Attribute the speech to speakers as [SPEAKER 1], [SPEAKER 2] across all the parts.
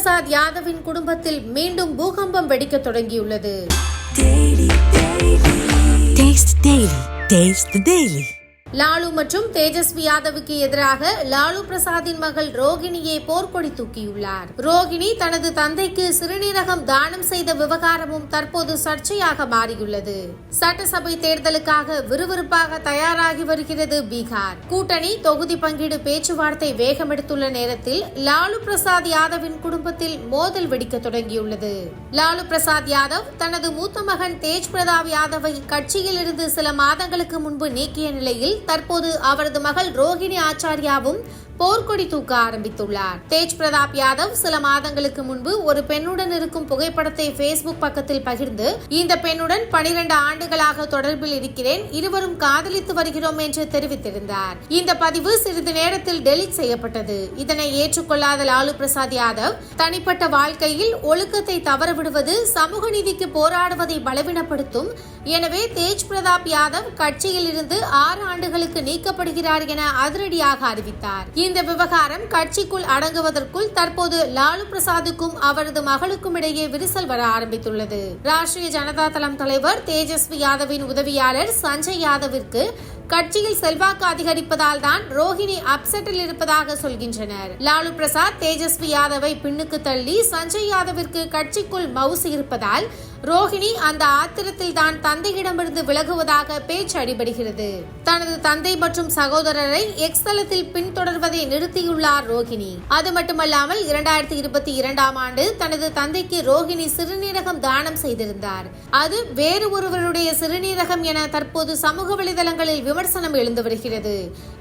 [SPEAKER 1] பிரசாத் யாதவின் குடும்பத்தில் மீண்டும் பூகம்பம் வெடிக்க தொடங்கியுள்ளது. லாலு மற்றும் தேஜஸ்வி யாதவுக்கு எதிராக லாலு பிரசாத்தின் மகள் ரோகிணியை போர்க்கொடி தூக்கியுள்ளார். ரோகிணி தனது தந்தைக்கு சிறுநீரகம் தானம் செய்த விவகாரமும் தற்போது சர்ச்சையாக மாறியுள்ளது. சட்டசபை தேர்தலுக்காக விறுவிறுப்பாக தயாராகி வருகிறது பீகார். கூட்டணி தொகுதி பங்கீடு பேச்சுவார்த்தை வேகமெடுத்துள்ள நேரத்தில் லாலு பிரசாத் யாதவின் குடும்பத்தில் மோதல் வெடிக்க தொடங்கியுள்ளது. லாலு பிரசாத் யாதவ் தனது மூத்த மகன் தேஜ் பிரதாப் யாதவை கட்சியில் இருந்து சில மாதங்களுக்கு முன்பு நீக்கிய நிலையில் தற்போது அவரது மகள் ரோகிணி ஆச்சாரியாவும் போர்க்கொடி தூக்க ஆரம்பித்துள்ளார். தேஜ் பிரதாப் யாதவ் சில மாதங்களுக்கு முன்பு ஒரு பெண்ணுடன் இருக்கும் புகைப்படத்தை பேஸ்புக் பக்கத்தில் பகிர்ந்து, இந்த பெண்ணுடன் 12 ஆண்டுகளாக தொடர்பில் இருக்கிறேன், இருவரும் காதலித்து வருகிறோம் என்று தெரிவித்திருந்தார். இந்த பதிவு சிறிது நேரத்தில் டெலீட் செய்யப்பட்டது. இதனை ஏற்றுக்கொள்ளாத லாலு பிரசாத் யாதவ் தனிப்பட்ட வாழ்க்கையில் ஒழுக்கத்தை தவறவிடுவது சமூக நீதிக்கு போராடுவதை பலவீனப்படுத்தும், எனவே தேஜ் பிரதாப் யாதவ் கட்சியில் இருந்து 6 ஆண்டுகளுக்கு நீக்கப்படுகிறார் என அதிரடியாக அறிவித்தார். இந்த விவகாரம் கட்சிக்குள் அடங்குவதற்குள் தற்போது லாலு பிரசாத்துக்கும் அவரது மகளுக்கும் இடையே விரிசல் வர ஆரம்பித்துள்ளது. ராஷ்டிரிய ஜனதா தளம் தலைவர் தேஜஸ்வி யாதவின் உதவியாளர் சஞ்சய் யாதவிற்கு கட்சியில் செல்வாக்கு அதிகரிப்பதால் தான் ரோஹிணி அப்செட்டில் இருப்பதாக சொல்கின்றனர். லாலு பிரசாத் தேஜஸ்வி யாதவை பின்னுக்கு தள்ளி சஞ்சய் யாதவிற்கு கட்சிக்குள் மவுசு இருப்பதால் ரோஹிணி அந்த ஆத்திரத்தில் தான் தந்தையிடமிருந்து விலகுவதாக பேச்சு அடிபடுகிறது. தனது தந்தை மற்றும் சகோதரரை எக்ஸ் தளத்தில் பின்தொடர்வதை நிறுத்தியுள்ளார் ரோஹிணி. அது மட்டுமல்லாமல் 2022ஆம் ஆண்டு தனது தந்தைக்கு ரோஹிணி சிறுநீரகம் தானம் செய்திருந்தார். அது வேறு ஒருவருடைய சிறுநீரகம் என தற்போது சமூக வலைதளங்களில் விமர்சனம் எழுந்து வருகிறது.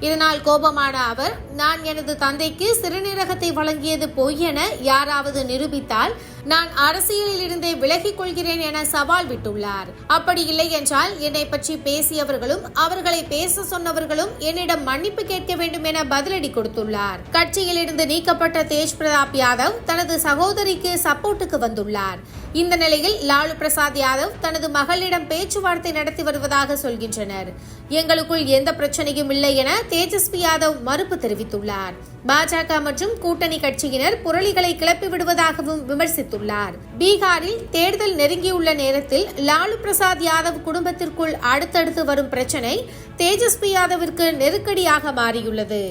[SPEAKER 1] இதனால் கோபமான அவர், நான் எனது தந்தைக்கு சிறுநீரகத்தை வழங்கியது பொய் என யாராவது நிரூபித்தால் நான் அரசியலில் இருந்தே விலகிக் கொள்கிறேன் என சவால் விட்டுள்ளார். அப்படி இல்லை என்றால் என்னை பற்றி பேசியவர்களும் அவர்களை பேச சொன்னவர்களும் என்னிடம் மன்னிப்பு கேட்க வேண்டும் என பதிலடி கொடுத்துள்ளார். கட்சியில் இருந்து நீக்கப்பட்ட தேஜ் பிரதாப் யாதவ் தனது சகோதரிக்கு சப்போர்ட்டுக்கு வந்துள்ளார். இந்த நிலையில் லாலு பிரசாத் யாதவ் தனது மகளிடம் பேச்சுவார்த்தை நடத்தி வருவதாக சொல்கின்றனர். எங்களுக்குள் எந்த பிரச்சனையும் இல்லை என தேஜஸ்வி யாதவ் மறுப்பு தெரிவித்துள்ளார். பாஜக மற்றும் கூட்டணி கட்சியினர் புரளிகளை கிளப்பி விடுவதாகவும் விமர்சித்துள்ளார். பீகாரில் தேர்தல் நெருங்கியுள்ள நேரத்தில் லாலு பிரசாத் யாதவ் குடும்பத்திற்குள் அடுத்தடுத்து வரும் பிரச்சனை தேஜஸ்வி யாதவிற்கு நெருக்கடியாக மாறியுள்ளது.